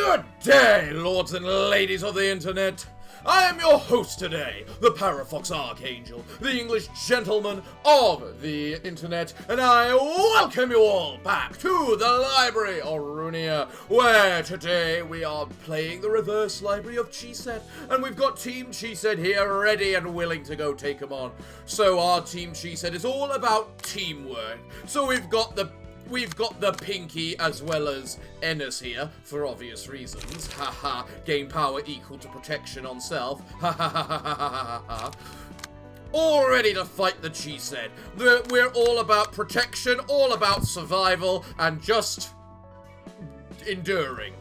Good day, lords and ladies of the internet. I am your host today, the Parafox Archangel, the English gentleman of the internet, and I welcome you all back to the library of Ruina, where today we are playing the reverse library of Chesed, and we've got Team Chesed here ready and willing to go take them on. So our Team Chesed is all about teamwork. So we've got the Pinky as well as Ennis here, for obvious reasons. Haha, gain power equal to protection on self. Ha ha ha ha ha ha ha. All ready to fight the Chesed. We're all about protection, all about survival, and just enduring.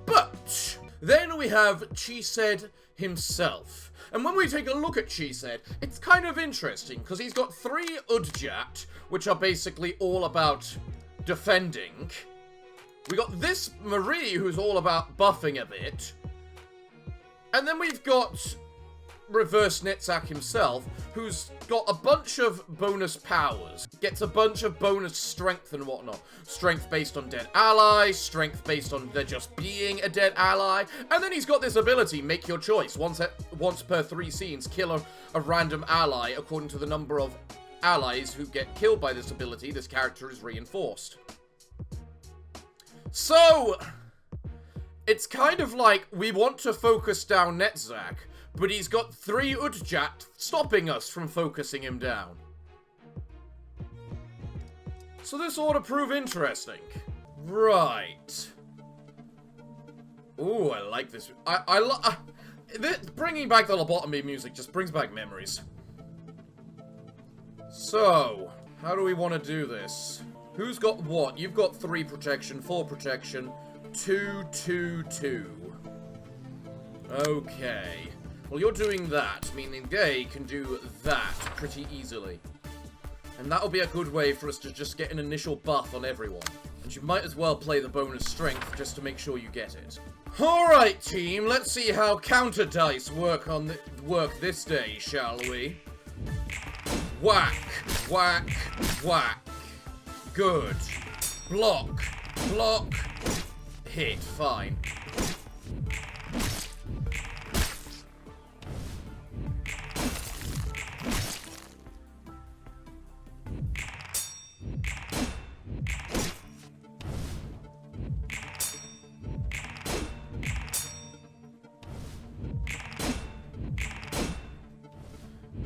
But then we have Chesed himself. And when we take a look at Chesed, it's kind of interesting, because he's got 3 Udjat, which are basically all about defending. We got this Marie, who's all about buffing a bit. And then we've got Reverse Netzach himself, who's got a bunch of bonus powers. Gets a bunch of bonus strength and whatnot. Strength based on dead allies, strength based on there just being a dead ally. And then he's got this ability, make your choice. Once per 3 scenes, kill a random ally. According to the number of allies who get killed by this ability, this character is reinforced. So, it's kind of like we want to focus down Netzach, but he's got 3 Udjat stopping us from focusing him down. So this ought to prove interesting. Right. Ooh, I like this. Bringing back the lobotomy music just brings back memories. So, how do we want to do this? Who's got what? You've got 3 protection, 4 protection, 2, 2, 2. Okay. Well, you're doing that, meaning they can do that pretty easily. And that'll be a good way for us to just get an initial buff on everyone. And you might as well play the bonus strength just to make sure you get it. Alright, team, let's see how counter dice work this day, shall we? Whack, whack, whack. Good. Block, block, hit, fine.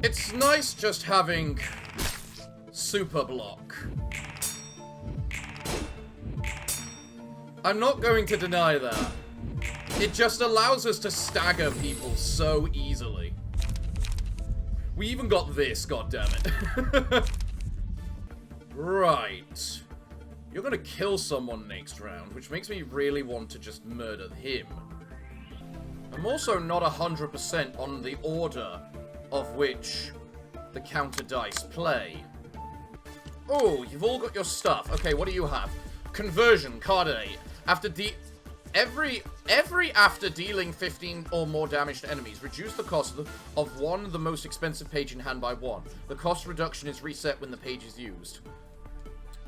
It's nice just having super block. I'm not going to deny that. It just allows us to stagger people so easily. We even got this, goddammit. Right. You're gonna kill someone next round, which makes me really want to just murder him. I'm also not 100% on the order of which the counter dice play. Oh, you've all got your stuff. Okay, what do you have? Conversion, card A. After dealing 15 or more damage to enemies, reduce the cost of the most expensive page in hand by 1. The cost reduction is reset when the page is used.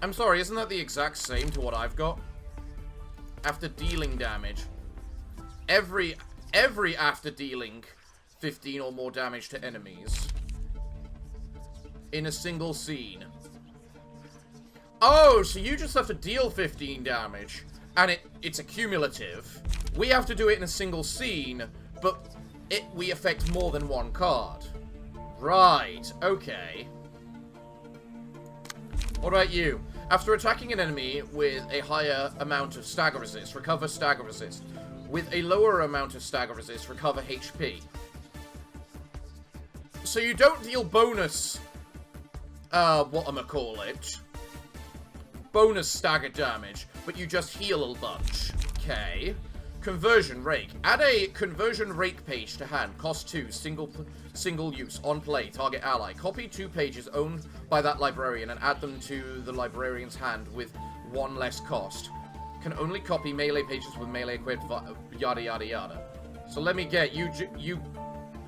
I'm sorry, isn't that the exact same to what I've got? After dealing damage. Every after dealing 15 or more damage to enemies. In a single scene. Oh, so you just have to deal 15 damage. And it's a cumulative. We have to do it in a single scene, but we affect more than 1 card. Right, okay. What about you? After attacking an enemy with a higher amount of stagger resist, recover stagger resist. With a lower amount of stagger resist, recover HP. So you don't deal bonus, bonus stagger damage, but you just heal a bunch. Okay. Conversion Rake. Add a Conversion Rake page to hand. Cost 2. Single use. On play. Target ally. Copy 2 pages owned by that librarian and add them to the librarian's hand with 1 less cost. Can only copy melee pages with melee equipped, yada yada yada. So let me get, you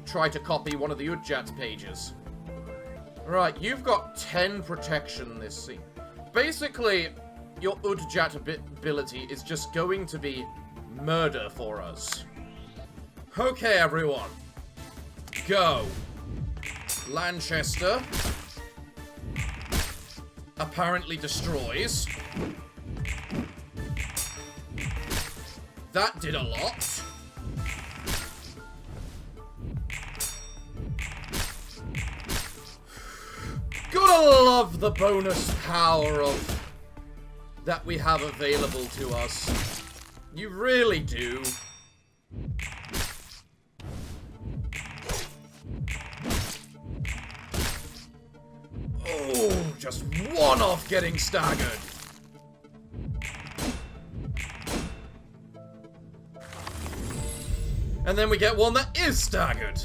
try to copy one of the Udjat's pages. Right, you've got 10 protection this scene. Basically, your Udjat ability is just going to be murder for us. Okay, everyone. Go. Lanchester. Apparently destroys. That did a lot. Gotta love the bonus power of that we have available to us. You really do. Oh, just one off getting staggered. And then we get one that is staggered.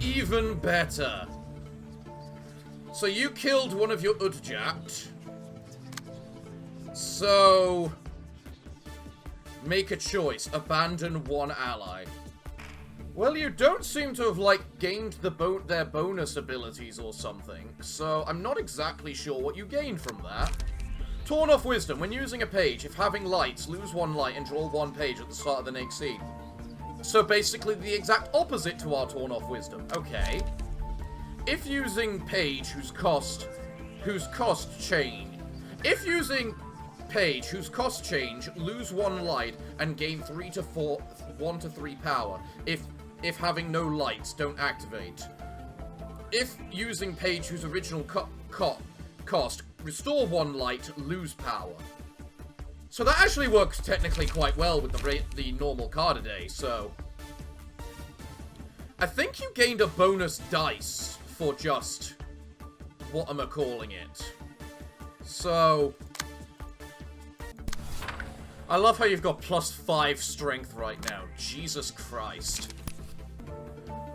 Even better. So you killed one of your Udjat. So make a choice. Abandon one ally. Well, you don't seem to have, like, gained their bonus abilities or something. So I'm not exactly sure what you gained from that. Torn off Wisdom. When using a page, if having lights, lose one light and draw one page at the start of the next scene. So basically the exact opposite to our Torn off Wisdom. Okay. If using page whose cost change. If using page whose cost change, lose one light and gain 1 to 3 power. If having no lights, don't activate. If using page whose original cost, restore one light, lose power. So that actually works technically quite well with the normal card a day, so... I think you gained a bonus dice for just... what am I calling it? So... I love how you've got +5 strength right now. Jesus Christ.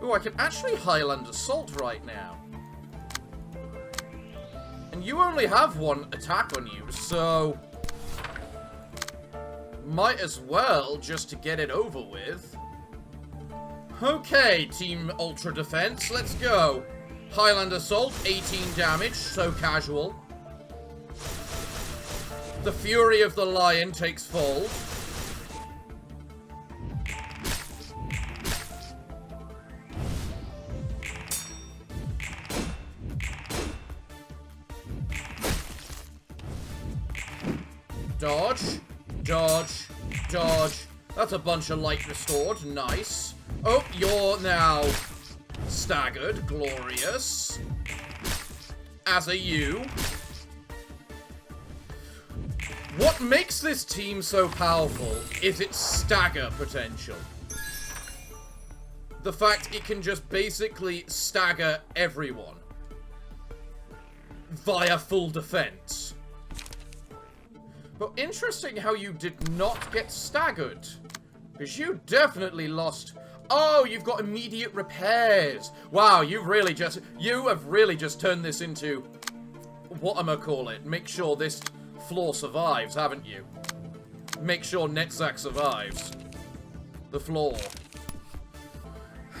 Ooh, I can actually Highland Assault right now. And you only have one attack on you, so... might as well, just to get it over with. Okay, Team Ultra Defense, let's go. Highland Assault, 18 damage, so casual. The Fury of the Lion takes fold. Dodge, dodge, dodge. That's a bunch of light restored. Nice. Oh, you're now staggered. Glorious. As are you. What makes this team so powerful is its stagger potential. The fact it can just basically stagger everyone via full defense. But interesting how you did not get staggered. Because you definitely lost... Oh, you've got immediate repairs. Wow, you have really just turned this into... what am I call it? Make sure this floor survives, haven't you? Make sure Netzach survives. The floor.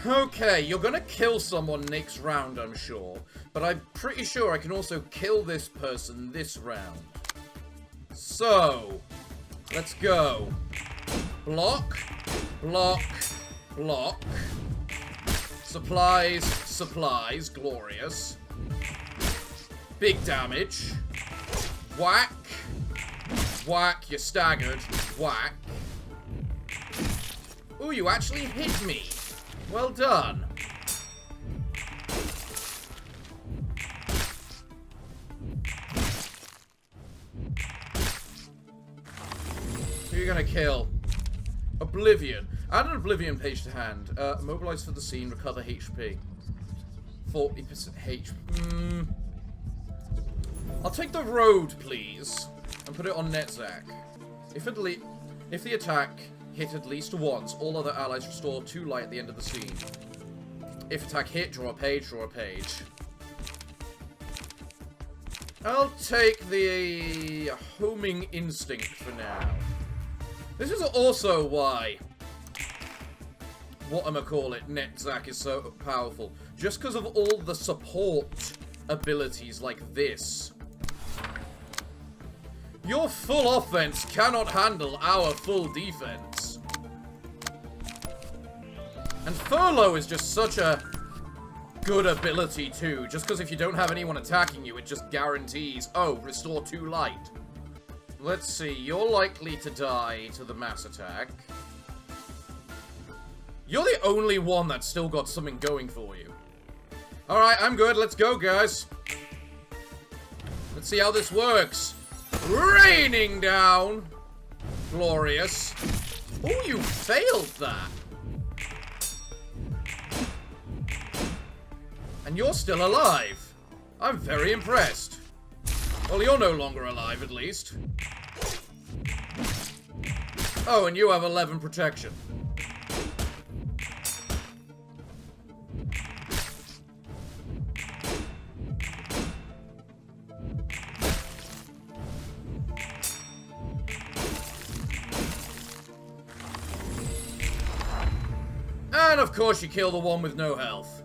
Okay, you're gonna kill someone next round, I'm sure. But I'm pretty sure I can also kill this person this round. So, let's go. Block, block, block. Supplies, supplies, glorious. Big damage. Whack. Whack, you're staggered. Whack. Ooh, you actually hit me. Well done. Who are you gonna kill? Oblivion. Add an Oblivion page to hand. Mobilize for the scene, recover HP. 40% HP. I'll take the road, please. And put it on Netzach. If the attack hit at least once, all other allies restore 2 light at the end of the scene. If attack hit, draw a page, draw a page. I'll take the homing instinct for now. This is also why, Netzach is so powerful. Just because of all the support abilities like this. Your full offense cannot handle our full defense. And Furlough is just such a good ability too. Just because if you don't have anyone attacking you, it just guarantees, oh, restore 2 light. Let's see, you're likely to die to the mass attack. You're the only one that's still got something going for you. Alright, I'm good. Let's go, guys. Let's see how this works. Raining down. Glorious. Oh, you failed that. And you're still alive. I'm very impressed. Well, you're no longer alive, at least. Oh, and you have 11 protection. And of course you kill the one with no health.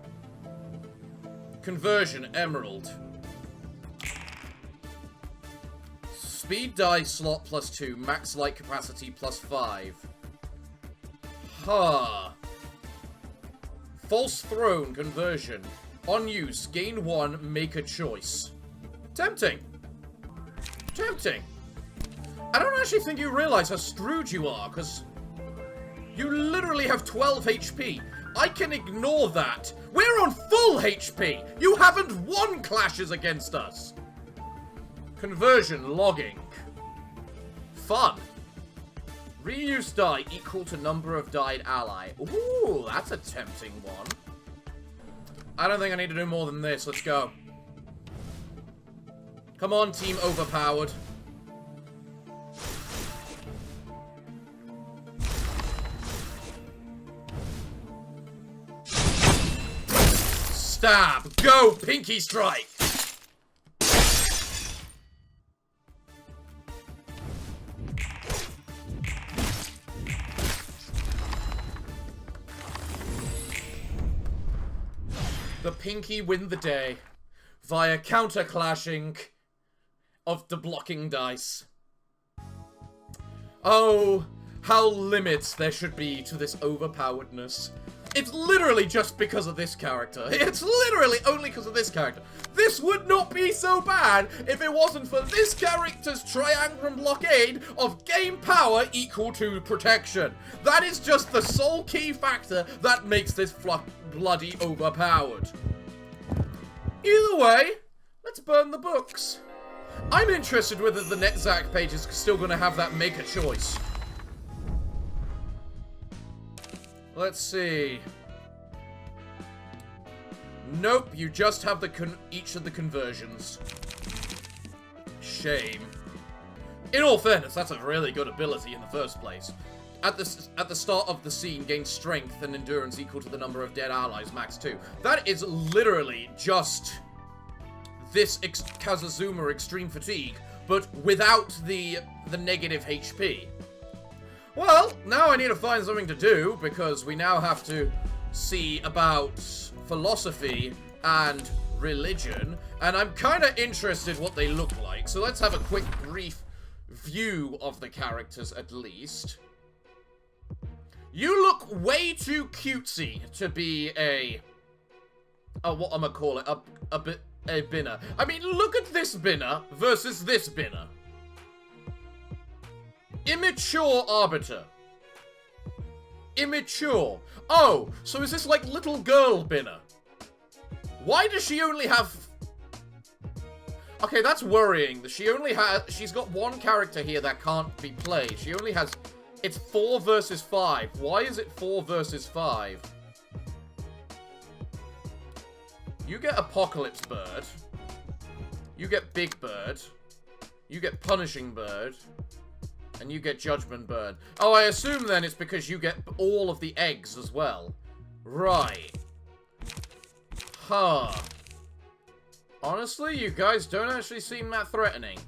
Conversion, Emerald. Speed die slot +2, max light capacity +5. Huh. False Throne, conversion. On use, gain 1, make a choice. Tempting. Tempting. I don't actually think you realize how screwed you are, because you literally have 12 HP. I can ignore that. We're on full HP. You haven't won clashes against us. Conversion, logging. Fun. Reuse die equal to number of died ally. Ooh, that's a tempting one. I don't think I need to do more than this. Let's go. Come on, team overpowered. Stab! Go! Pinky strike! The Pinky win the day via counter-clashing of the blocking dice. Oh, how limits there should be to this overpoweredness. It's literally just because of this character. It's literally only because of this character. This would not be so bad if it wasn't for this character's triangular blockade of game power equal to protection. That is just the sole key factor that makes this bloody overpowered. Either way, let's burn the books. I'm interested whether the NetZac page is still going to have that make a choice. Let's see. Nope, you just have the each of the conversions. Shame. In all fairness, that's a really good ability in the first place. At the start of the scene, gain strength and endurance equal to the number of dead allies, max 2. That is literally just this Kazazuma Extreme Fatigue, but without the negative HP. Well, now I need to find something to do, because we now have to see about philosophy and religion, and I'm kind of interested what they look like, so let's have a quick brief view of the characters at least. You look way too cutesy to be a what am I call it, a binner. I mean, look at this binner versus this binner. Immature Arbiter. Immature. Oh, so is this like little girl binner? Why does she only have... Okay, that's worrying. She's got one character here that can't be played. She only has... It's 4 versus 5. Why is it 4 versus 5? You get Apocalypse Bird. You get Big Bird. You get Punishing Bird. And you get Judgment Bird. Oh, I assume then it's because you get all of the eggs as well. Right. Huh. Honestly, you guys don't actually seem that threatening.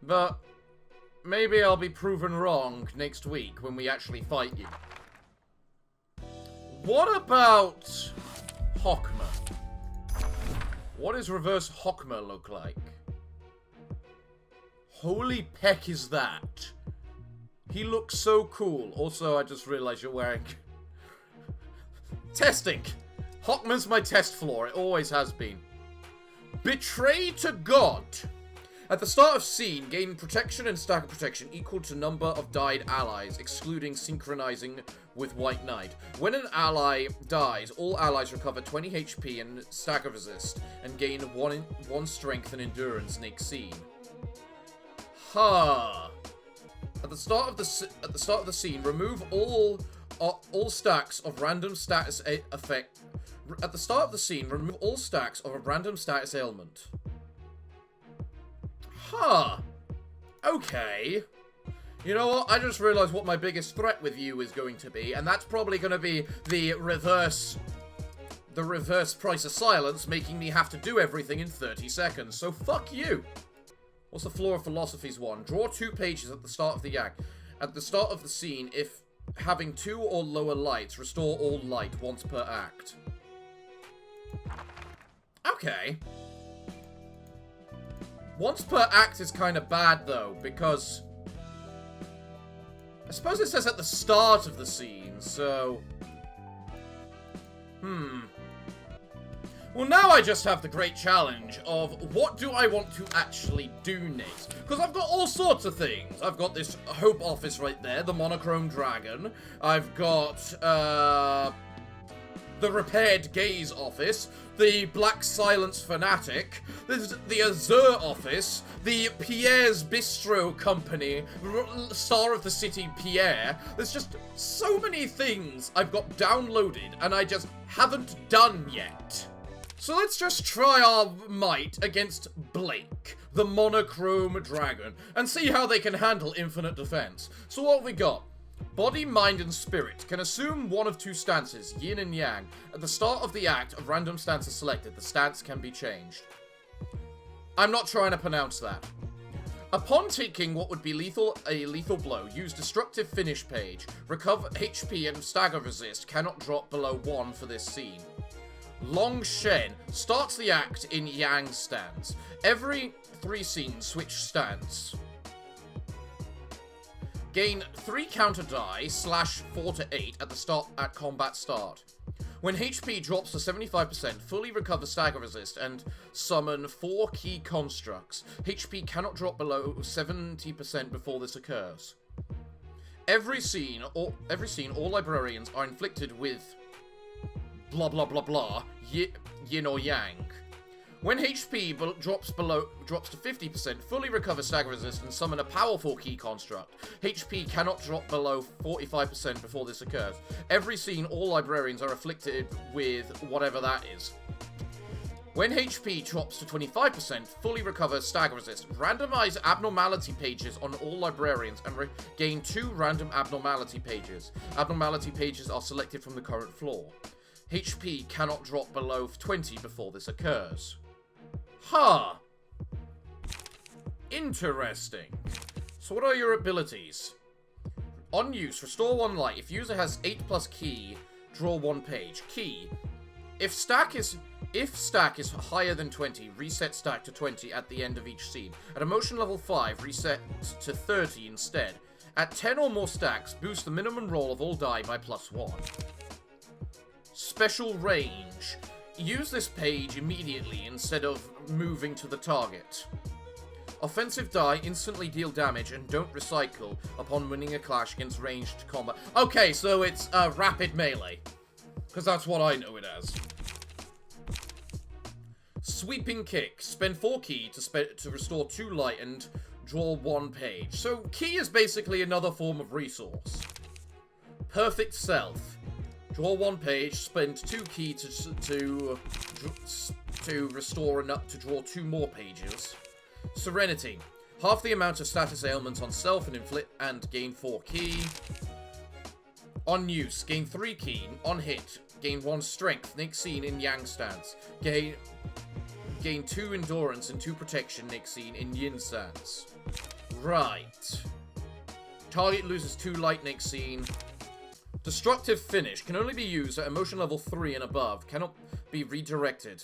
But maybe I'll be proven wrong next week when we actually fight you. What about Hokma? What does reverse Hokma look like? holy peck is that? He looks so cool. Also, I just realized you're wearing... Testing! Hockman's my test floor. It always has been. Betray to God. At the start of scene, gain protection and stagger protection equal to number of died allies, excluding synchronizing with White Knight. When an ally dies, all allies recover 20 HP and stagger resist, and gain 1 strength and endurance next scene. Ha! At the start of the scene, remove all stacks of random status effect. At the start of the scene, remove all stacks of a random status ailment. Huh. Okay. You know what? I just realized what my biggest threat with you is going to be, and that's probably going to be the reverse price of silence, making me have to do everything in 30 seconds. So fuck you. What's the Floor of Philosophy's one? Draw 2 pages at the start of the act. At the start of the scene, if having 2 or lower lights, restore all light once per act. Okay. Once per act is kind of bad, though, because... I suppose it says at the start of the scene, so... Well, now I just have the great challenge of what do I want to actually do next? Because I've got all sorts of things. I've got this Hope office right there, the Monochrome Dragon. I've got, the Repaired Gaze office, the Black Silence Fanatic, there's the Azure office, the Pierre's Bistro Company, Star of the City Pierre. There's just so many things I've got downloaded and I just haven't done yet. So let's just try our might against Blake, the Monochrome Dragon, and see how they can handle infinite defense. So what have we got? Body, mind, and spirit can assume one of 2 stances, yin and yang. At the start of the act, a random stance is selected. The stance can be changed. I'm not trying to pronounce that. Upon taking what would be a lethal blow, use destructive finish page. Recover HP and stagger resist cannot drop below 1 for this scene. Long Shen starts the act in Yang stance. Every 3 scenes, switch stance. Gain 3 counter die, /4 to 8 at combat start. When HP drops to 75%, fully recover stagger resist and summon 4 key constructs. HP cannot drop below 70% before this occurs. Every scene, all librarians are inflicted with blah blah blah blah, yin or yang. When HP drops to 50%, fully recover stagger resist and summon a powerful key construct. HP cannot drop below 45% before this occurs. Every scene, all librarians are afflicted with whatever that is. When HP drops to 25%, fully recover stagger resist. Randomize abnormality pages on all librarians and gain 2 random abnormality pages. Abnormality pages are selected from the current floor. HP cannot drop below 20 before this occurs. Huh. Interesting. So what are your abilities? On use, restore 1 light. If user has 8+ key, draw 1 page. Key. If stack is higher than 20, reset stack to 20 at the end of each scene. At emotion level 5, reset to 30 instead. At 10 or more stacks, boost the minimum roll of all die by +1. Special range. Use this page immediately instead of moving to the target. Offensive die instantly deal damage and don't recycle upon winning a clash against ranged combat. Okay, so it's rapid melee. Because that's what I know it as. Sweeping kick. Spend 4 key to restore 2 light and draw 1 page. So key is basically another form of resource. Perfect self. Draw 1 page, spend 2 key to restore enough to draw 2 more pages. Serenity. Half the amount of status ailments on self and inflict and gain 4 key. On use, gain 3 key. On hit, gain 1 strength. Next scene in Yang stance. Gain 2 endurance and 2 protection next scene in Yin stance. Right. Target loses 2 light next scene. Destructive finish can only be used at emotion level 3 and above. Cannot be redirected.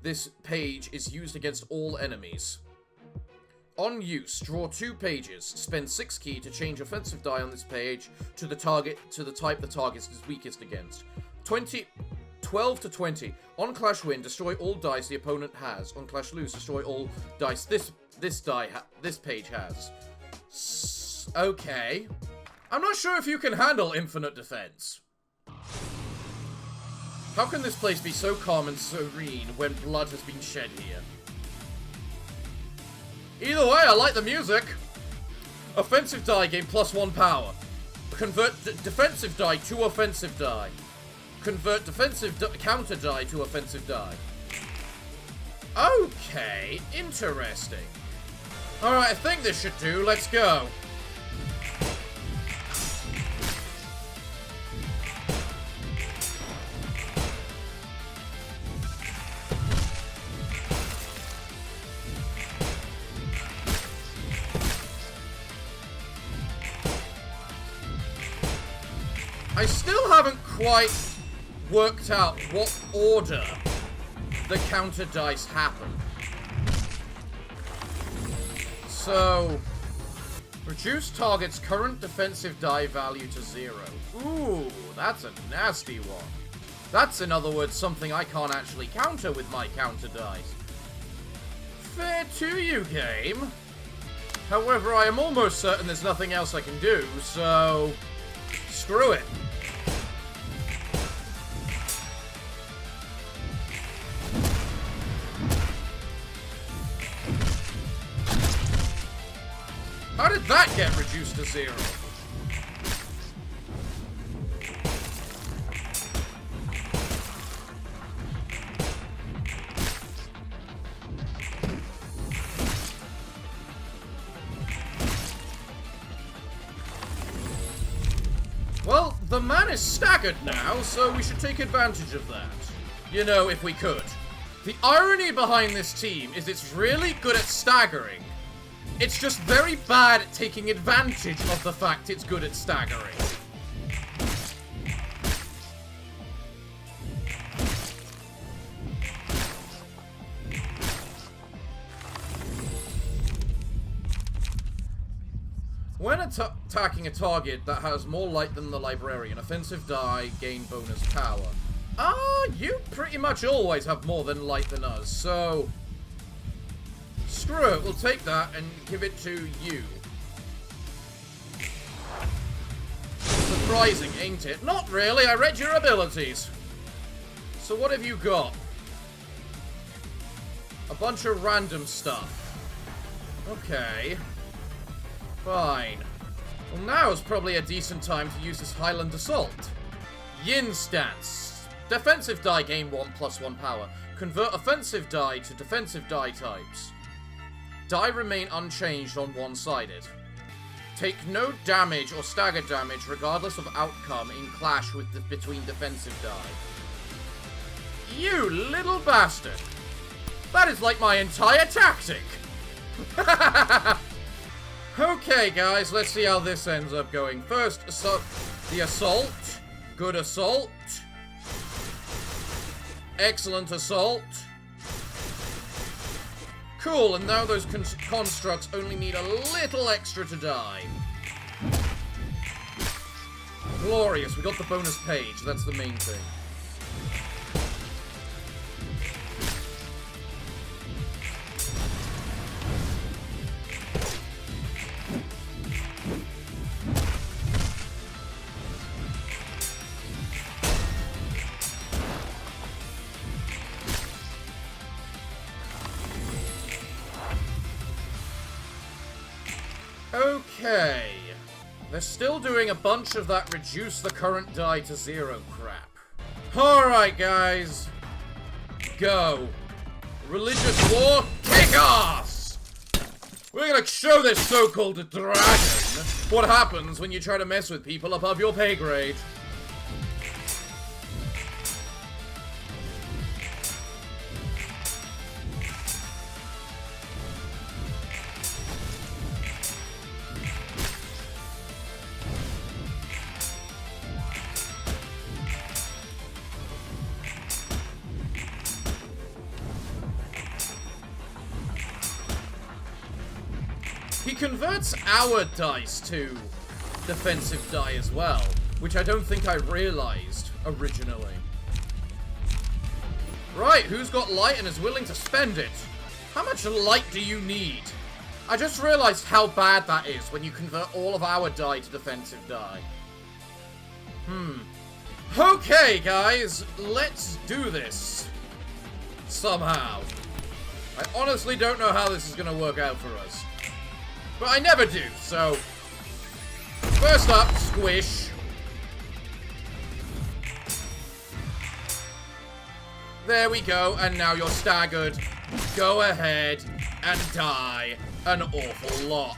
This page is used against all enemies. On use, draw 2 pages. Spend 6 key to change offensive die on this page to the type the target is weakest against. 12 to 20. On Clash Win, destroy all dice the opponent has. On Clash Lose, destroy all dice this page has. Okay. I'm not sure if you can handle infinite defense. How can this place be so calm and serene when blood has been shed here? Either way, I like the music. Offensive die gain +1 power. Convert defensive die to offensive die. Convert defensive counter die to offensive die. Okay, interesting. Alright, I think this should do. Let's go. I still haven't quite worked out what order the counter dice happen. So, reduce target's current defensive die value to 0. Ooh, that's a nasty one. That's, in other words, something I can't actually counter with my counter dice. Fair to you, game. However, I am almost certain there's nothing else I can do, so screw it. How did that get reduced to 0? Well, the man is staggered now, so we should take advantage of that. You know, if we could. The irony behind this team is it's really good at staggering. It's just very bad at taking advantage of the fact it's good at staggering. When attacking a target that has more light than the librarian, offensive die gain bonus power. You pretty much always have more than light than us, so screw it, we'll take that and give it to you. Surprising, ain't it? Not really, I read your abilities. So what have you got? A bunch of random stuff. Okay. Fine. Well, now is probably a decent time to use this Highland Assault. Yin stance. Defensive die gain 1 +1 power. Convert offensive die to defensive die types. Die remain unchanged on one-sided. Take no damage or stagger damage regardless of outcome in clash with between defensive die. You little bastard! That is like my entire tactic! Okay, guys, let's see how this ends up going. First, the assault. Good assault. Excellent assault. Cool, and now those constructs only need a little extra to die. Glorious, we got the bonus page, that's the main thing. Okay. They're still doing a bunch of that reduce the current die to 0 crap. Alright, guys. Go. Religious war, kick ass! We're gonna show this so-called dragon what happens when you try to mess with people above your pay grade. converts our dice to defensive die as well, which I don't think I realized originally. Right, who's got light and is willing to spend it? How much light do you need? I just realized how bad that is when you convert all of our die to defensive die. Okay, guys, let's do this. Somehow. I honestly don't know how this is going to work out for us. But I never do, so... First up, squish. There we go, and now you're staggered. Go ahead and die an awful lot.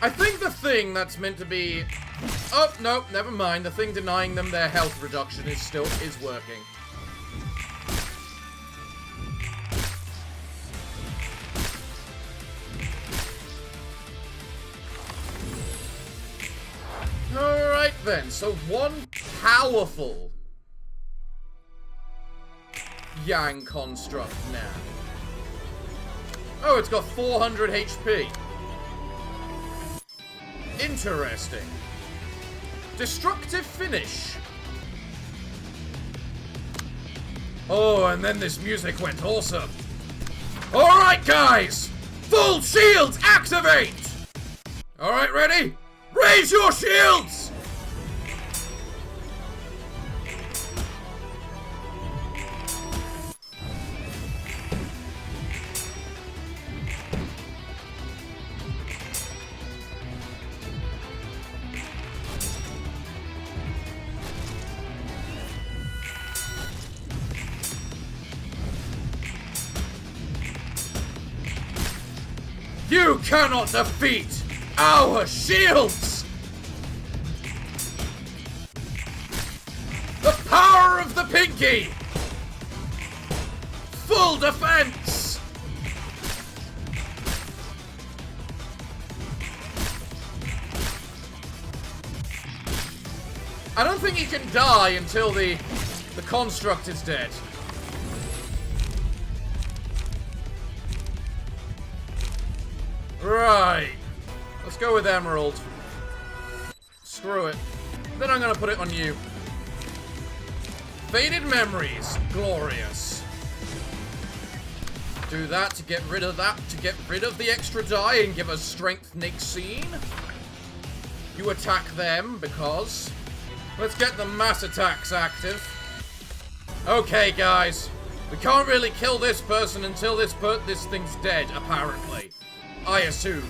I think the thing that's meant to be... Oh, no, never mind. The thing denying them their health reduction is working. Alright then, so one powerful Yang construct now. Oh, it's got 400 HP. Interesting. Destructive finish. Oh, and then this music went awesome. Alright, guys! Full shields activate! Alright, ready? Raise your shields! You cannot defeat our shields! The power of the pinky! Full defense! I don't think he can die until the construct is dead. Right. Let's go with Emerald. Screw it. Then I'm gonna put it on you. Faded Memories. Glorious. Do that to get rid of that, to get rid of the extra die and give us Strength Nixine. You attack them because... Let's get the mass attacks active. Okay, guys. We can't really kill this person until this thing's dead, apparently. I assume.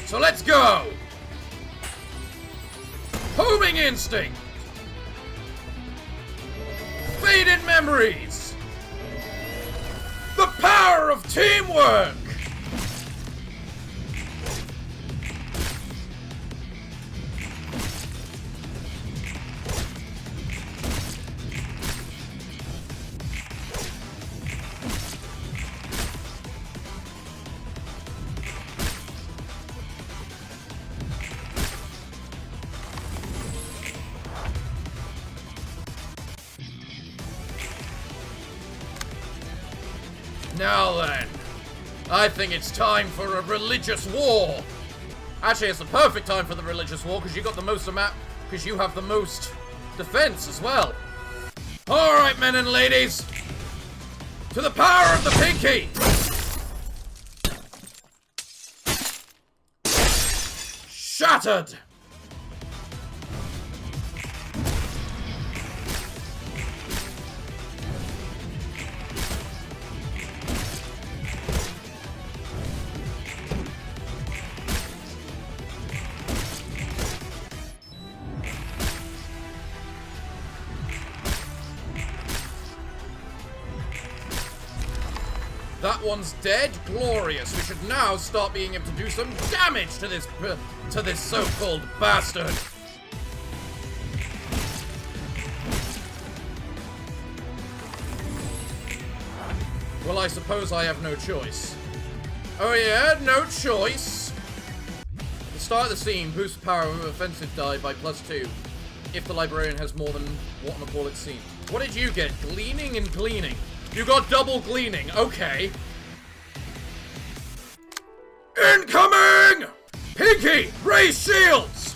So let's go! Homing Instinct! Faded Memories! The power of teamwork! Now then, I think it's time for a religious war. Actually, it's the perfect time for the religious war because you got the most amount, because you have the most defense as well. All right, men and ladies, to the power of the pinky. Shattered. That one's dead. Glorious. We should now start being able to do some damage to this so-called bastard. Well, I suppose I have no choice. Oh yeah, no choice. At the start of the scene, boost power of offensive die by +2 if the librarian has more than what it's seen. What did you get? Gleaning and gleaning. You got double gleaning. Okay. Incoming! Pinky, raise shields!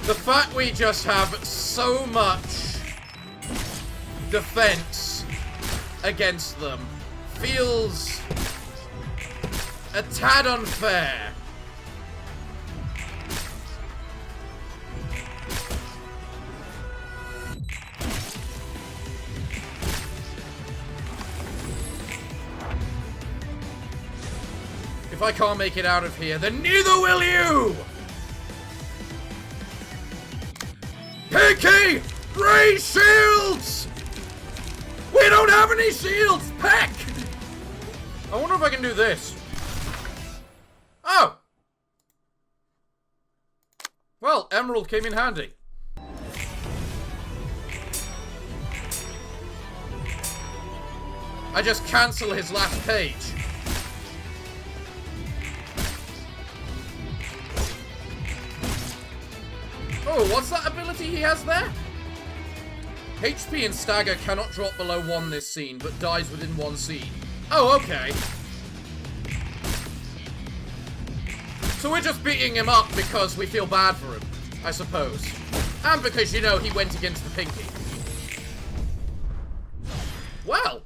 The fact we just have so much defense against them feels a tad unfair. If I can't make it out of here, then neither will you! Pinky! Raise shields! We don't have any shields! Peck! I wonder if I can do this. Oh! Well, Emerald came in handy. I just cancel his last page. Oh, what's that ability he has there? HP and stagger cannot drop below 1 this scene, but dies within 1 scene. Oh, okay. So we're just beating him up because we feel bad for him, I suppose. And because, you know, he went against the Pinky. Well.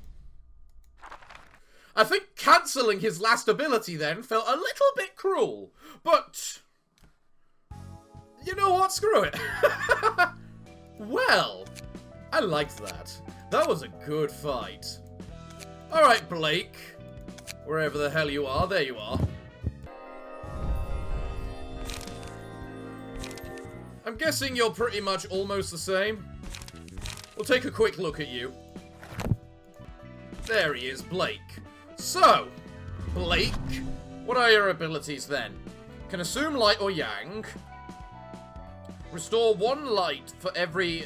I think cancelling his last ability then felt a little bit cruel, but... you know what? Screw it. Well, I liked that. That was a good fight. Alright, Blake. Wherever the hell you are, there you are. I'm guessing you're pretty much almost the same. We'll take a quick look at you. There he is, Blake. So, Blake, what are your abilities then? Can assume light or yang. Restore 1 light for every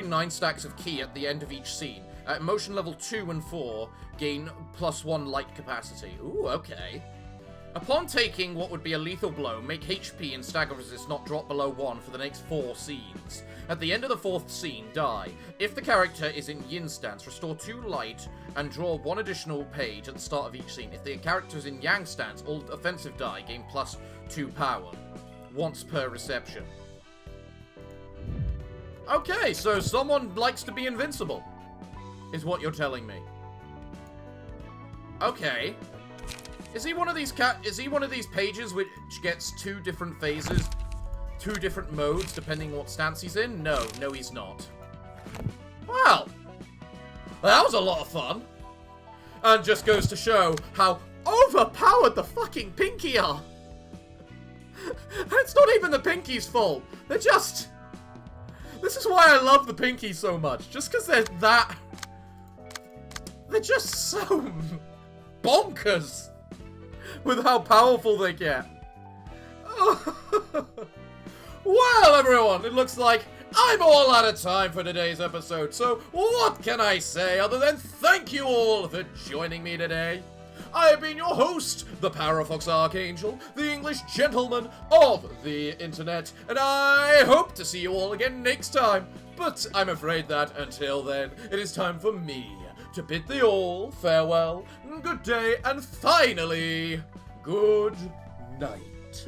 9 stacks of ki at the end of each scene. At emotion level 2 and 4, gain +1 light capacity. Ooh, okay. Upon taking what would be a lethal blow, make HP and stagger resist not drop below 1 for the next 4 scenes. At the end of the 4th scene, die. If the character is in yin stance, restore 2 light and draw 1 additional page at the start of each scene. If the character is in yang stance, all offensive die gain +2 power. Once per reception. Okay, so someone likes to be invincible, is what you're telling me. Okay. Is he one of these pages which gets 2 different phases, 2 different modes depending what stance he's in? No, he's not. Well, that was a lot of fun. And just goes to show how overpowered the fucking Pinky are. It's not even the Pinky's fault. They're just... this is why I love the Pinky so much. Just because they're that... they're just so bonkers with how powerful they get. Well, everyone, it looks like I'm all out of time for today's episode. So what can I say other than thank you all for joining me today. I have been your host, the Parafox Archangel, the English gentleman of the internet, and I hope to see you all again next time. But I'm afraid that, until then, it is time for me to bid thee all farewell, good day, and finally, good night.